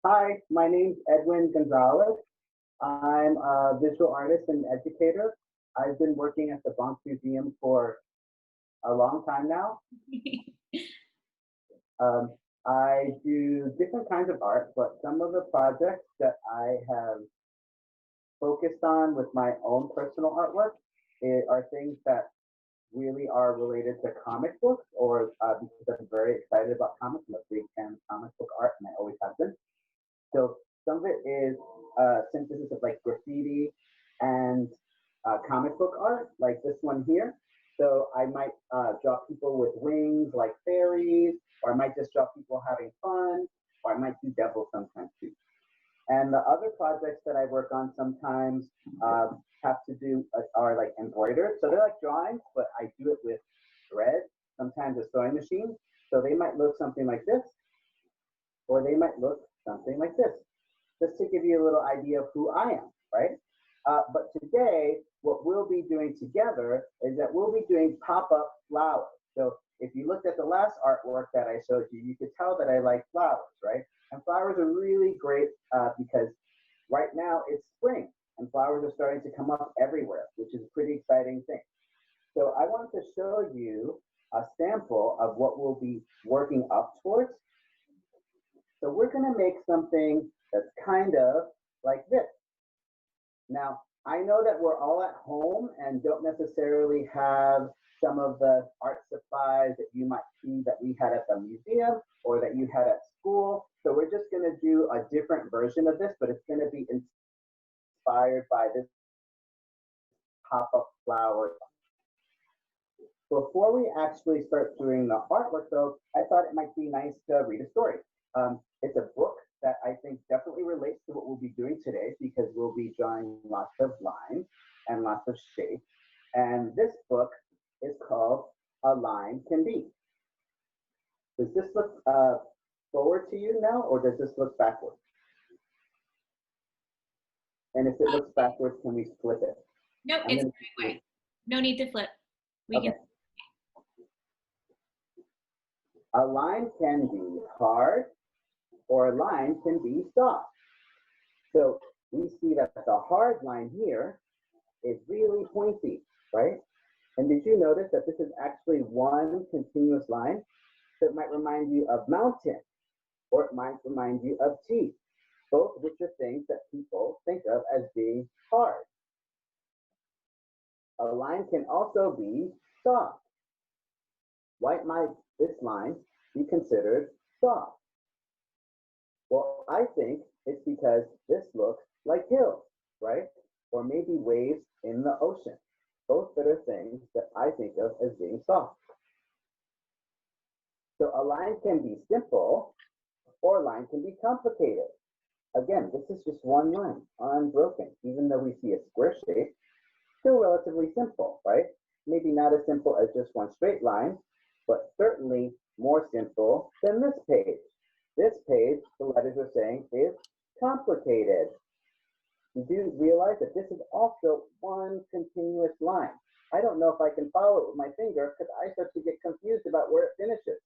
Hi, my name's Edwin Gonazalez. I'm a visual artist and educator. I've been working at the Bronx Museum for a long time now. I do different kinds of art, but some of the projects that I have focused on with my own personal artwork are things that really are related to comic books, or because I'm very excited about comics. I'm a big fan of comic book art, and I always have been. So some of it is synthesis of like graffiti and comic book art, like this one here. So I might draw people with wings like fairies, or I might just draw people having fun, or I might do devils sometimes too. And the other projects that I work on sometimes have to do are like embroidered. So they're like drawings, but I do it with thread, sometimes a sewing machine. So they might look something like this, or they might look something like this, just to give you a little idea of who I am, right? But today, what we'll be doing together is that we'll be doing pop-up flowers. So if you looked at the last artwork that I showed you, you could tell that I like flowers, right? And flowers are really great because right now it's spring and flowers are starting to come up everywhere, which is a pretty exciting thing. So I wanted to show you a sample of what we'll be working up towards. So we're gonna make something that's kind of like this. Now, I know that we're all at home and don't necessarily have some of the art supplies that you might see that we had at the museum or that you had at school. So we're just gonna do a different version of this, but it's gonna be inspired by this pop-up flower. Before we actually start doing the artwork though, I thought it might be nice to read a story. It's a book that I think definitely relates to what we'll be doing today because we'll be drawing lots of lines and lots of shapes. And this book is called A Line Can Be. Does this look forward to you now, or does this look backwards? And if it looks backwards, can we flip it? Nope, it's the right way. No need to flip. We can. A line can be hard, or a line can be soft. So we see that the hard line here is really pointy, right? And did you notice that this is actually one continuous line? So it might remind you of mountain, or it might remind you of teeth, both which are things that people think of as being hard. A line can also be soft. Why might this line be considered soft? Well, I think it's because this looks like hills, right? Or maybe waves in the ocean. Both that are things that I think of as being soft. So a line can be simple, or a line can be complicated. Again, this is just one line, unbroken. Even though we see a square shape, still relatively simple, right? Maybe not as simple as just one straight line, but certainly more simple than this page. This page, the letters are saying, is complicated. You do realize that this is also one continuous line. I don't know if I can follow it with my finger because I start to get confused about where it finishes.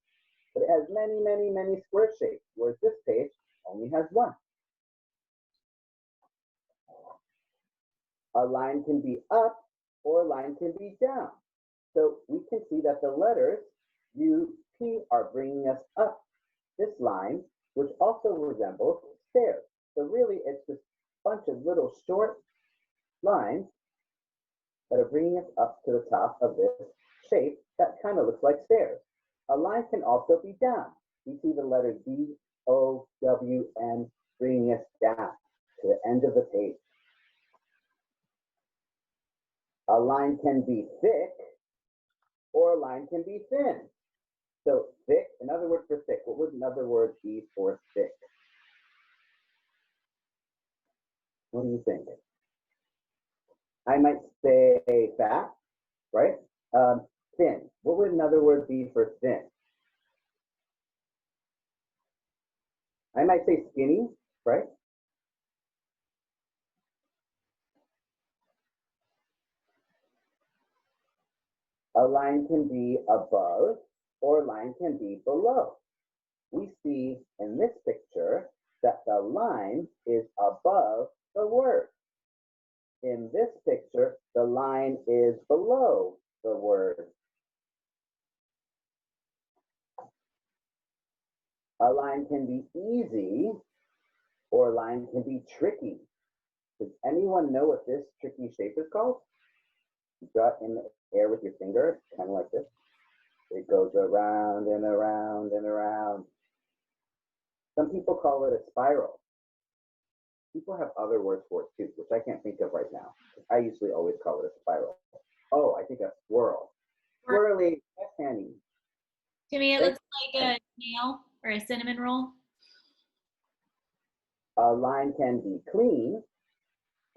But it has many, many, many square shapes, whereas this page only has one. A line can be up, or a line can be down. So we can see that the letters U, P are bringing us up this line, which also resembles stairs. So really, it's just a bunch of little short lines that are bringing us up to the top of this shape that kind of looks like stairs. A line can also be down. We see the letters D, O, W, N bringing us down to the end of the page. A line can be thick, or a line can be thin. So thick, another word for thick. What would another word be for thick? What do you think? I might say fat, right? Thin. What would another word be for thin? I might say skinny, right? A line can be above, or a line can be below. We see in this picture that the line is above the word. In this picture, the line is below the word. A line can be easy or a line can be tricky. Does anyone know what this tricky shape is called? You draw it in the air with your finger, kind of like this. It goes around and around and around. Some people call it a spiral. People have other words for it too, which I can't think of right now. I usually always call it a spiral. Oh, I think a swirl. Swirly, yes, Hanny. To me, it looks like a snail or a cinnamon roll. A line can be clean,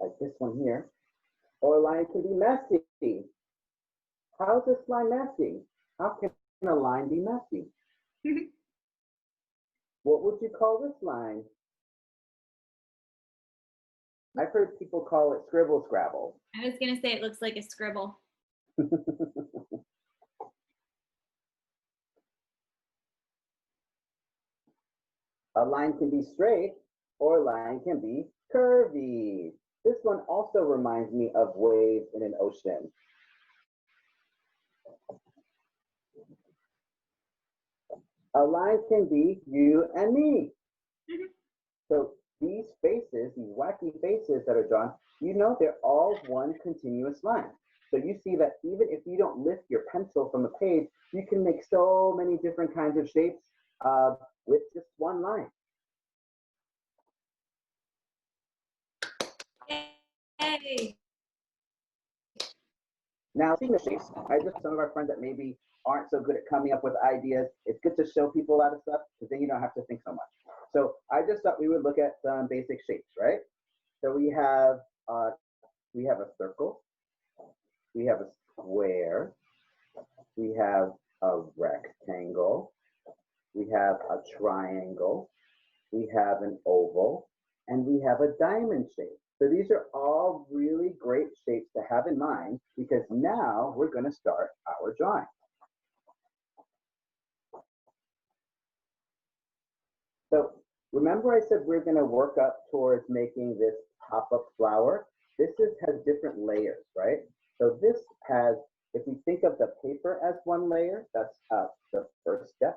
like this one here, or a line can be messy. How is this line messy? How can a line be messy? What would you call this line? I've heard people call it scribble scrabble. I was going to say it looks like a scribble. A line can be straight or a line can be curvy. This one also reminds me of waves in an ocean. A line can be you and me. So these faces, these wacky faces that are drawn, you know they're all one continuous line. So you see that even if you don't lift your pencil from the page, you can make so many different kinds of shapes with just one line. Hey. Now, seeing the shapes, I just some of our friends that maybe aren't so good at coming up with ideas, it's good to show people a lot of stuff because then you don't have to think so much. So I just thought we would look at some basic shapes, right? So we have a circle, we have a square, we have a rectangle, we have a triangle, we have an oval, and we have a diamond shape. So these are all really great shapes to have in mind because now we're going to start our drawing. So remember I said we're going to work up towards making this pop-up flower. This has different layers, right? So this has, if we think of the paper as one layer, that's the first step.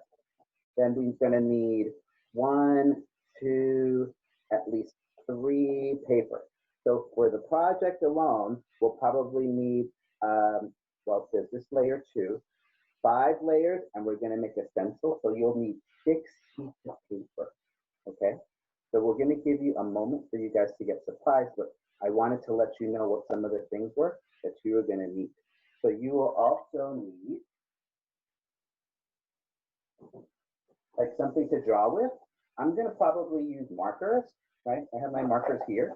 Then we're going to need 1, 2, at least 3 papers. So for the project alone, we'll probably need, well, it says this layer 2, 5 layers, and we're going to make a stencil. So you'll need 6 sheets of paper, okay? So we're going to give you a moment for you guys to get supplies, but I wanted to let you know what some of the things were that you are going to need. So you will also need like something to draw with. I'm going to probably use markers, right? I have my markers here.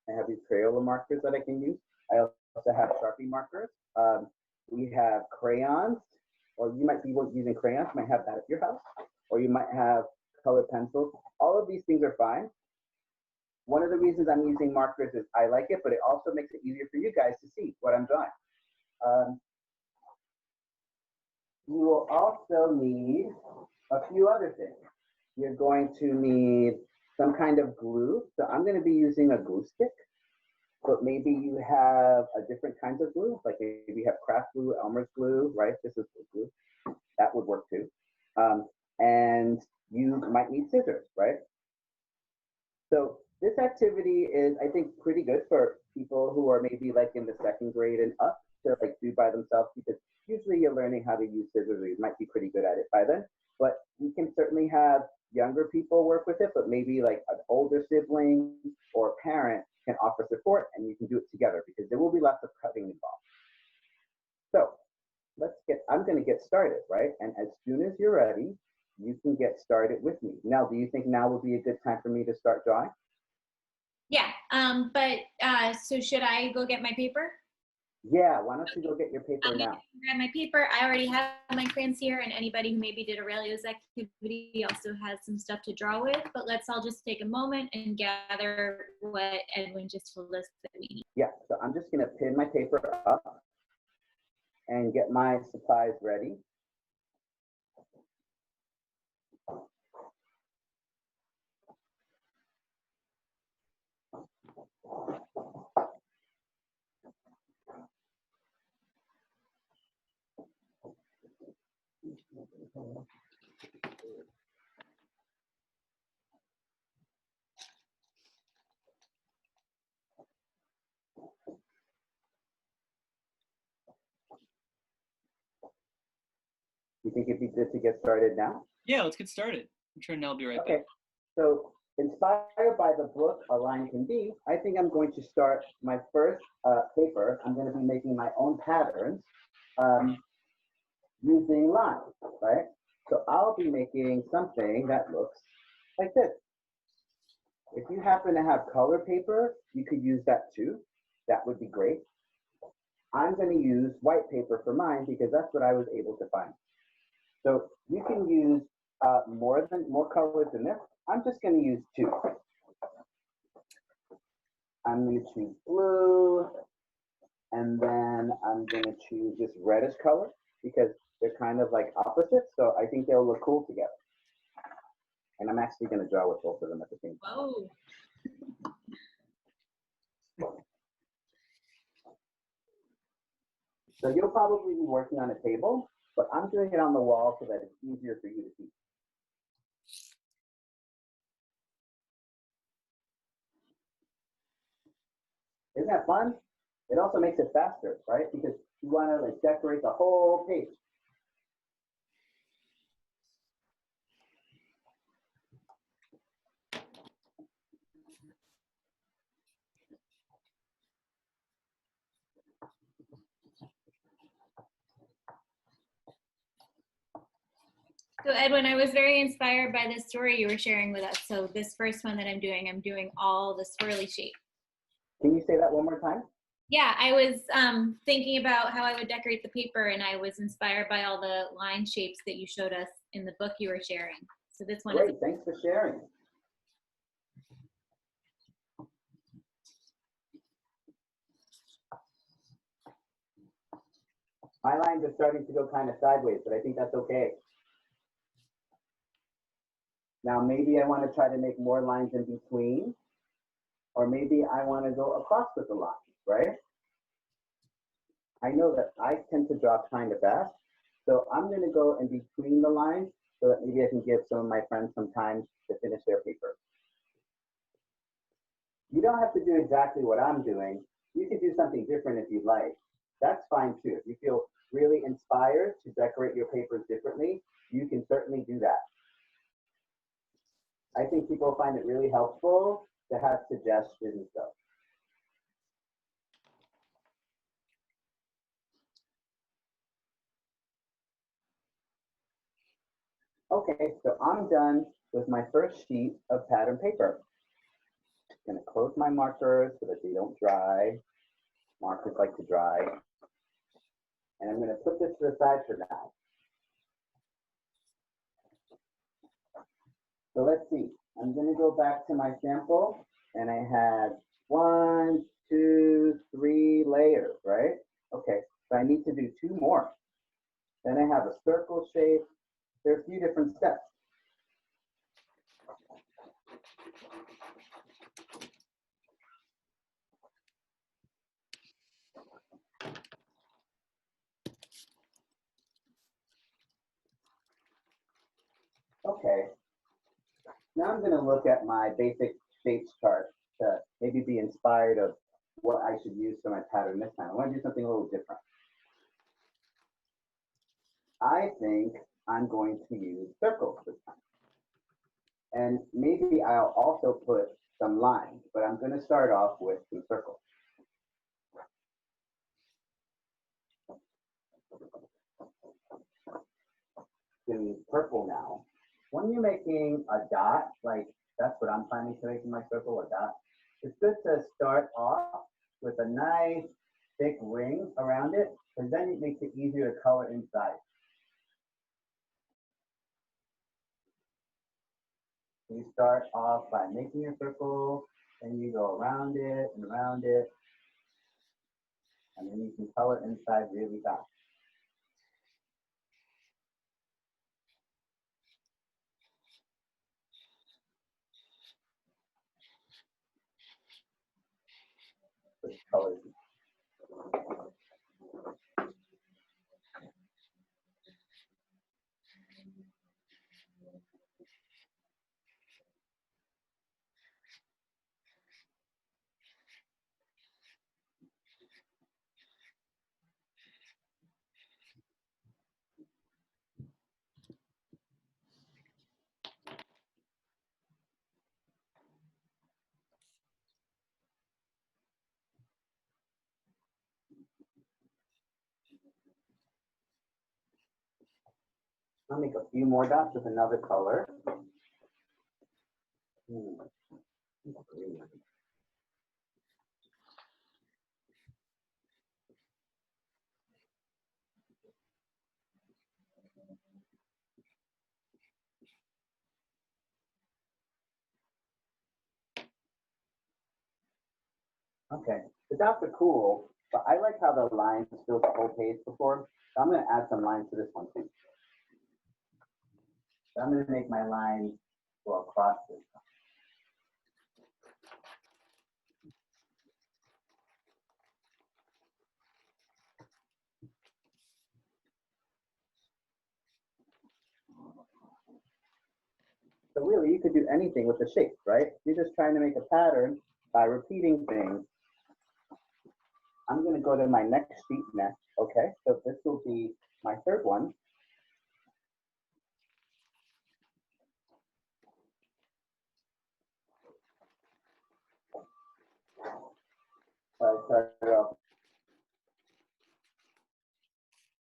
I have these Crayola markers that I can use. I also have Sharpie markers. We have crayons, or you might be using crayons. You might have that at your house, or you might have colored pencils. All of these things are fine. One of the reasons I'm using markers is I like it, but it also makes it easier for you guys to see what I'm drawing. You will also need a few other things. You're going to need some kind of glue. So I'm going to be using a glue stick, but maybe you have a different kinds of glue, like maybe you have craft glue, Elmer's glue, right? This is glue. That would work too. And you might need scissors, right? So this activity is, I think, pretty good for people who are maybe like in the 2nd grade and up to like do by themselves, because usually you're learning how to use scissors, or you might be pretty good at it by then. But you can certainly have younger people work with it, but maybe like an older sibling or parent can offer support and you can do it together because there will be lots of cutting involved. So I'm going to get started, right? And as soon as you're ready, you can get started with me. Now, do you think now would be a good time for me to start drawing? Yeah, so should I go get my paper? Yeah, why don't you go get your paper now? Grab my paper. I already have my crayons here, and anybody who maybe did a Aurelio's activity also has some stuff to draw with, but let's all just take a moment and gather what Edwin just told us that we need. Yeah, so I'm just gonna pin my paper up and get my supplies ready. You think it'd be good to get started now? Yeah, let's get started. I'm sure Nell will be right Okay. back. So inspired by the book A Line Can Be, I think I'm going to start my first paper. I'm going to be making my own patterns using lines, right? So I'll be making something that looks like this. If you happen to have color paper, you could use that too. That would be great. I'm going to use white paper for mine because that's what I was able to find. So you can use more colors than this. I'm just going to use 2. I'm going to choose blue, and then I'm going to choose this reddish color because they're kind of like opposites, so I think they'll look cool together. And I'm actually going to draw with both of them at the same time. Whoa. So you'll probably be working on a table, but I'm doing it on the wall so that it's easier for you to see. Isn't that fun? It also makes it faster, right? Because you want to like decorate the whole page. So Edwin, I was very inspired by this story you were sharing with us. So this first one that I'm doing all the swirly shape. Can you say that one more time? Yeah, I was thinking about how I would decorate the paper, and I was inspired by all the line shapes that you showed us in the book you were sharing. So this one Great, thanks for sharing. My lines are starting to go kind of sideways, but I think that's okay. Now maybe I want to try to make more lines in between, or maybe I want to go across with the line, right? I know that I tend to draw kind of fast, so I'm going to go in between the lines so that maybe I can give some of my friends some time to finish their paper. You don't have to do exactly what I'm doing. You can do something different if you'd like. That's fine too. If you feel really inspired to decorate your papers differently, you can certainly do that. I think people find it really helpful to have suggestions and stuff. Okay, so I'm done with my first sheet of pattern paper. I'm gonna close my markers so that they don't dry. Markers like to dry. And I'm gonna put this to the side for now. So let's see, I'm gonna go back to my sample and I had 1, 2, 3 layers, right? Okay, so I need to do 2 more. Then I have a circle shape. There are a few different steps. Okay, now I'm going to look at my basic shapes chart to maybe be inspired of what I should use for my pattern this time. I want to do something a little different. I think I'm going to use circles this time. And maybe I'll also put some lines, but I'm going to start off with some circles. I'm going to use purple now. When you're making a dot, like that's what I'm planning to make in my circle, a dot, it's good to start off with a nice thick ring around it, because then it makes it easier to color inside. You start off by making a circle, then you go around it, and then you can color inside really fast. With colors. I'll make a few more dots with another color. Okay, the dots are cool, but I like how the lines filled the whole page before. So I'm going to add some lines to this one too. So I'm going to make my lines go across this. So really, you could do anything with the shape, right? You're just trying to make a pattern by repeating things. I'm going to go to my next sheet next. Okay, so this will be my third one. So I started off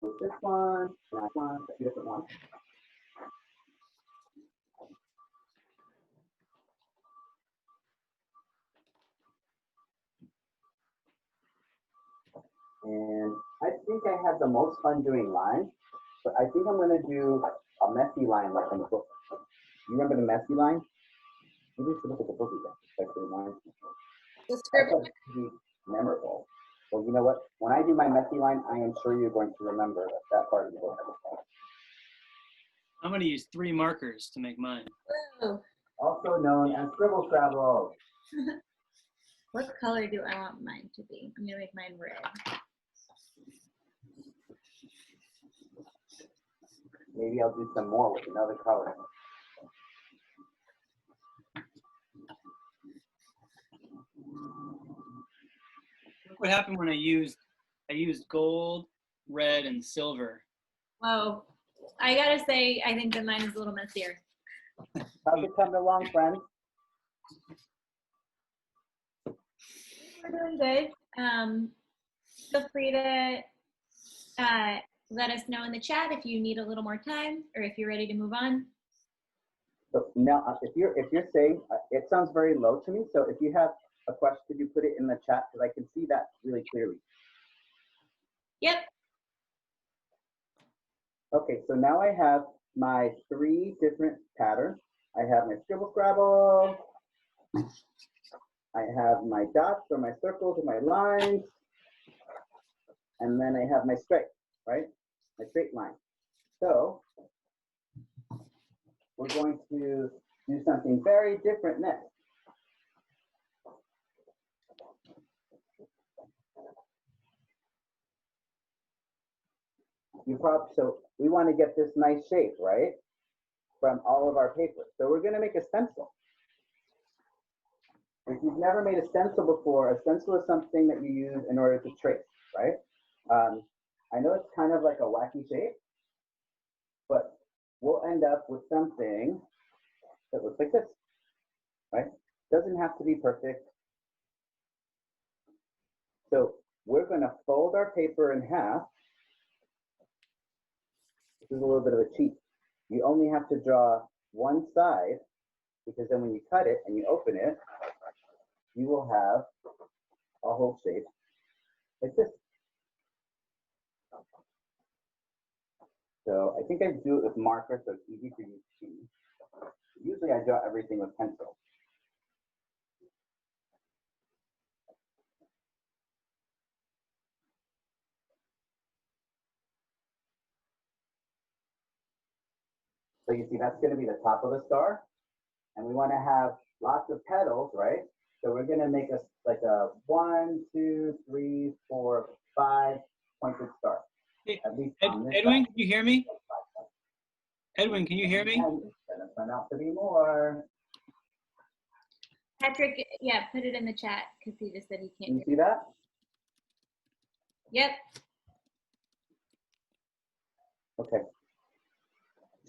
with this one, last one, a different one. And I think I had the most fun doing lines, but I think I'm going to do a messy line like in the book. You remember the messy line? Maybe we should look at the book again. Like the lines. The script. Pretty memorable. Well, you know what? When I do my messy line, I am sure you're going to remember that part of the book. I'm going to use 3 markers to make mine. Whoa. Also known as Scribble Scrabble. What color do I want mine to be? I'm going to make mine red. Maybe I'll do some more with another color. Look what happened when I used gold, red, and silver. Whoa. I got to say, I think that mine is a little messier. How's it coming along, friends? We're doing good. Feel free to let us know in the chat if you need a little more time or if you're ready to move on. So now, if you're saying, it sounds very low to me. So if you have a question, could you put it in the chat because I can see that really clearly. Yep. Okay, so now I have my 3 different patterns. I have my Scribble Scrabble. I have my dots or my circles or my lines. And then I have my straight, right? My straight line. So we're going to do something very different next. So we want to get this nice shape, right? From all of our papers. So we're going to make a stencil. If you've never made a stencil before, a stencil is something that you use in order to trace, right? I know it's kind of like a wacky shape, but we'll end up with something that looks like this, right? Doesn't have to be perfect. So we're going to fold our paper in half. This is a little bit of a cheat. You only have to draw one side because then when you cut it and you open it, you will have a whole shape like this. So I think I do it with marker so it's easy for you to see. Usually I draw everything with pencil. So you see that's going to be the top of the star. And we want to have lots of petals, right? So we're going to make a like a 1, 2, 3, 4, 5 pointed star. Hey, at least Edwin, can you hear me? Edwin, can you hear me? And it's going to turn out to be more. Patrick, yeah, put it in the chat because he just said he Can can't you see that? Yep. Okay.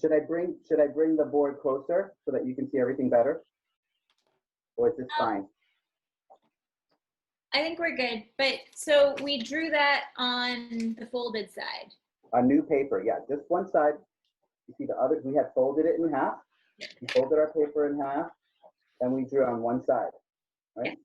Should I bring the board closer so that you can see everything better? Or is this fine? I think we're good. But so we drew that on the folded side. A new paper, yeah, just one side. You see the other, we had folded it in half. We folded our paper in half, and we drew on one side, right?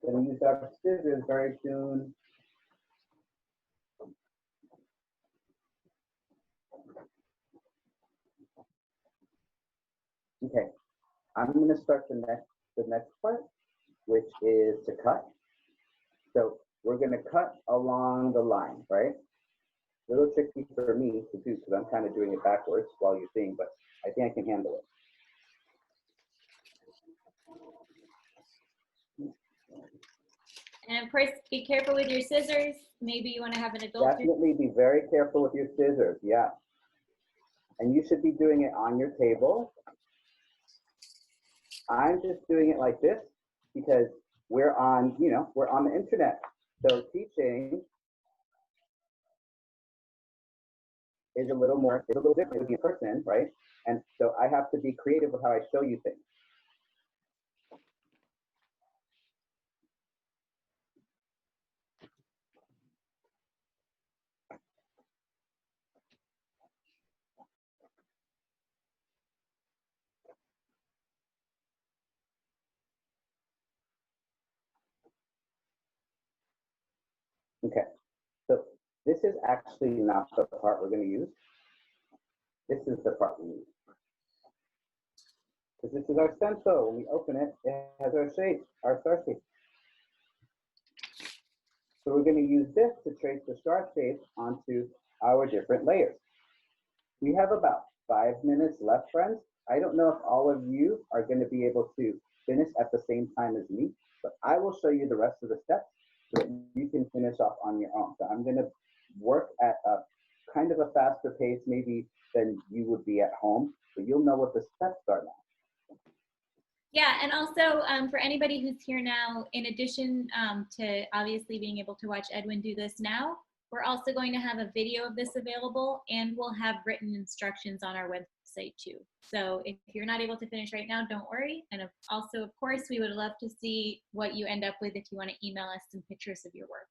Then we use our scissors very soon. Okay, I'm going to start the next part, which is to cut. So we're going to cut along the line, right? A little tricky for me to do because I'm kind of doing it backwards while you're seeing, but I think I can handle it. And of course, be careful with your scissors. Maybe you want to have an adult. Definitely be very careful with your scissors, yeah. And you should be doing it on your table. I'm just doing it like this because we're on, you know, we're on the internet. So teaching is a little different with a person, right? And so I have to be creative with how I show you things. Okay, so this is actually not the part we're going to use. This is the part we use. Because this is our stencil. When we open it, it has our shape, our star shape. So we're going to use this to trace the star shape onto our different layers. We have about 5 minutes left, friends. I don't know if all of you are going to be able to finish at the same time as me, but I will show you the rest of the steps so that you can finish off on your own. So I'm going to work at a kind of a faster pace maybe than you would be at home, but you'll know what the steps are now. Yeah, and also for anybody who's here now, in addition to obviously being able to watch Edwin do this now, we're also going to have a video of this available, and we'll have written instructions on our website too. So if you're not able to finish right now, don't worry. And also, of course, we would love to see what you end up with if you want to email us some pictures of your work.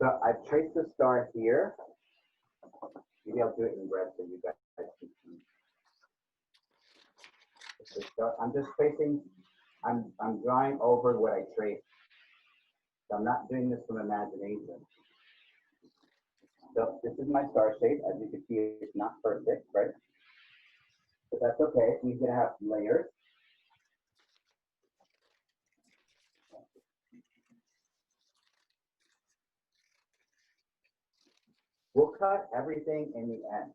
So I've traced the star here. Maybe I'll do it in red so you guys can see. I'm just tracing, I'm drawing over what I traced. So I'm not doing this from imagination. So this is my star shape. As you can see, it's not perfect, right? But that's okay. We're gonna have layers. We'll cut everything in the end.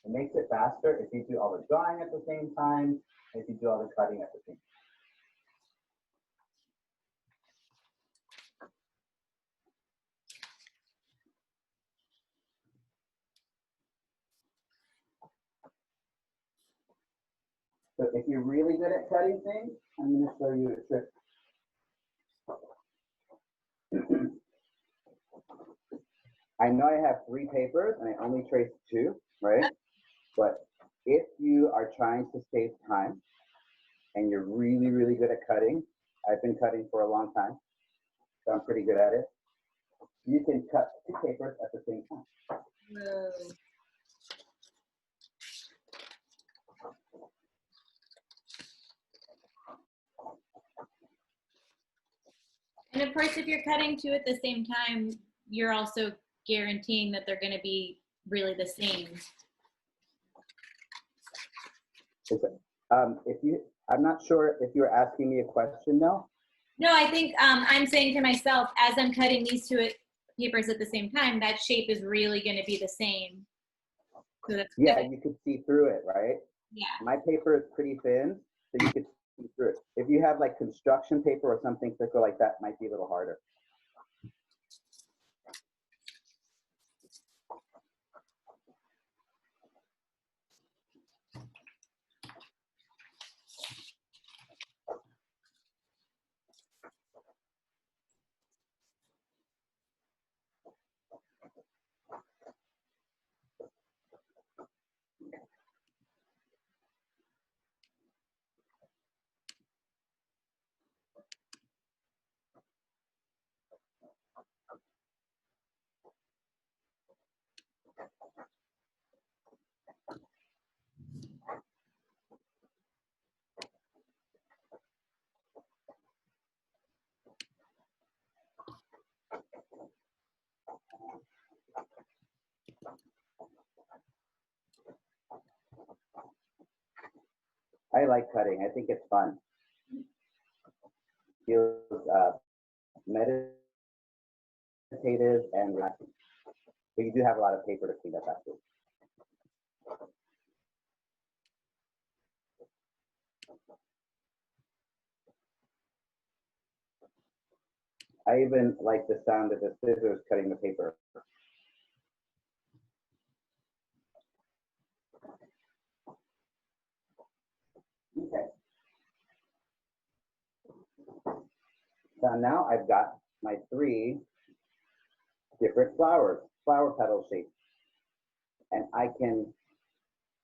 It makes it faster if you do all the drawing at the same time, if you do all the cutting at the same time. So if you're really good at cutting things, I'm going to show you a trick. I know I have 3 papers and I only traced 2, right? But if you are trying to save time and you're really, really good at cutting, I've been cutting for a long time, so I'm pretty good at it. You can cut 2 papers at the same time. Whoa. And of course, if you're cutting 2 at the same time, you're also guaranteeing that they're going to be really the same. I'm not sure if you're asking me a question now. No, I think I'm saying to myself, as I'm cutting these 2 papers at the same time, that shape is really going to be the same. So that's Yeah, good. you could see through it, right? Yeah. My paper is pretty thin, so you could see through it. If you have like construction paper or something thicker like that, it might be a little harder. I like cutting. I think it's fun. Feels meditative and relaxing. But you do have a lot of paper to clean up after. I even like the sound of the scissors cutting the paper. Okay. So now I've got my 3 different flower petal shapes. And I can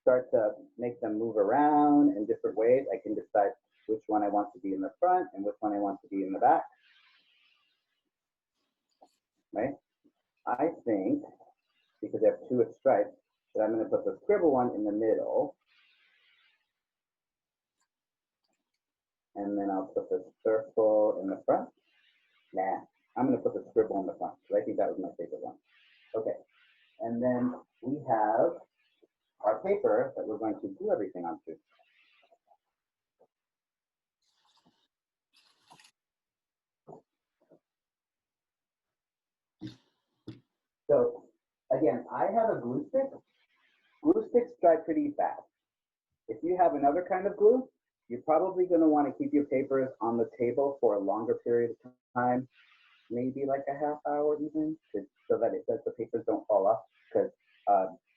start to make them move around in different ways. I can decide which one I want to be in the front and which one I want to be in the back. Right? I think, because I have 2 stripes, that I'm going to put the scribble one in the middle. And then I'll put the circle in the front. Nah, I'm going to put the scribble in the front because I think that was my favorite one. Okay, and then we have our paper that we're going to do everything onto. So again, I have a glue stick. Glue sticks dry pretty fast. If you have another kind of glue, you're probably going to want to keep your papers on the table for a longer period of time, maybe like a half hour even, so that the papers don't fall off. Because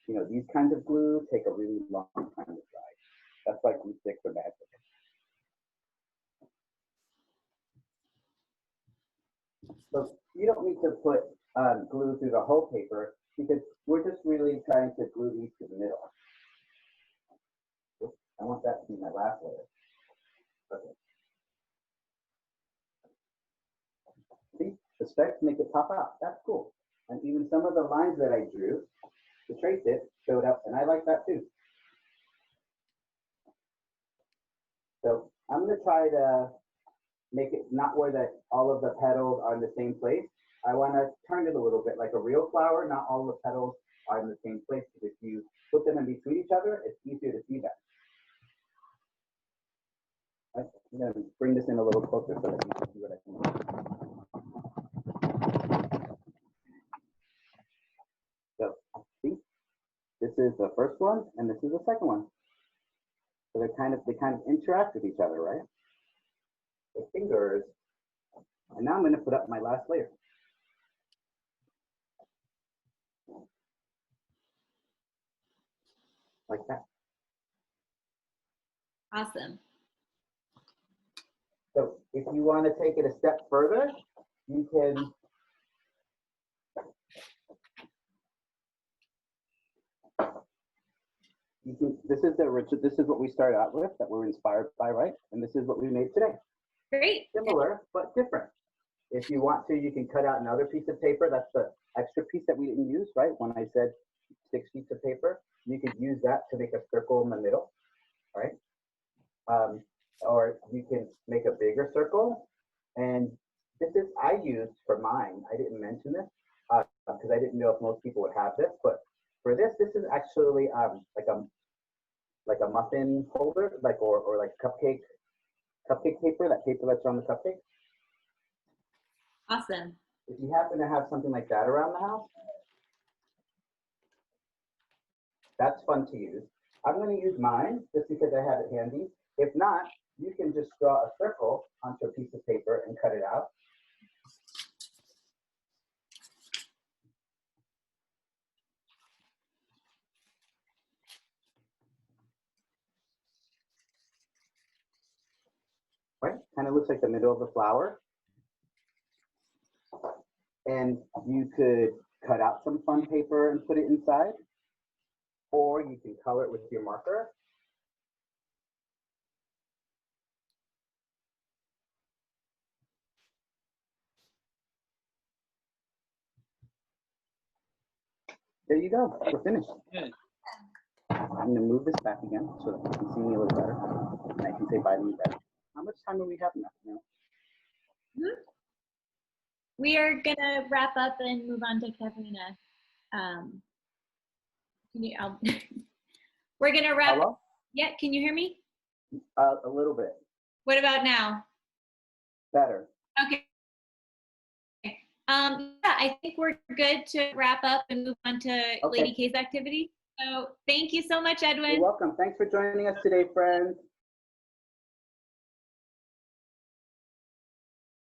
you know, these kinds of glue take a really long time to dry. That's why glue sticks are bad for them. So you don't need to put glue through the whole paper because we're just really trying to glue these to the middle. Oops, I want that to be my last layer. Okay. See, the stripes make it pop out. That's cool. And even some of the lines that I drew to trace it showed up, and I like that too. So I'm going to try to make it not where that all of the petals are in the same place. I want to turn it a little bit like a real flower. Not all the petals are in the same place, because if you put them in between each other, it's easier to see that. I'm going to bring this in a little closer so that you can see what I mean. So, see, this is the first one, and this is the second one. So they kind of interact with each other, right? The fingers. And now I'm going to put up my last layer. Like that. Awesome. So if you want to take it a step further, you can this is what we started out with, that we're inspired by, right? And this is what we made today. Great. Similar, but different. If you want to, you can cut out another piece of paper. That's the extra piece that we didn't use, right? When I said 6 sheets of paper, you could use that to make a circle in the middle, right? Or you can make a bigger circle. And this is, I used for mine, I didn't mention this because I didn't know if most people would have this, but for this is actually like a muffin holder, like or like cupcake paper, that paper that's on the cupcake. Awesome. if you happen to have something like that around the house, that's fun to use. I'm going to use mine just because I have it handy. If not, you can just draw a circle onto a piece of paper and cut it out. Right? Kind of looks like the middle of the flower. And you could cut out some fun paper and put it inside, or you can color it with your marker. There you go, we're finished. Good. I'm gonna move this back again so that you can see me a little better. And I can say bye to you better. How much time do we have left now? We are gonna wrap up and move on to Katrina. We're gonna wrap. Hello? Yeah, can you hear me? A little bit. What about now? Better. Okay. Yeah, I think we're good to wrap up and move on to Lady K's activity. So thank you so much, Edwin. You're welcome. Thanks for joining us today, friends.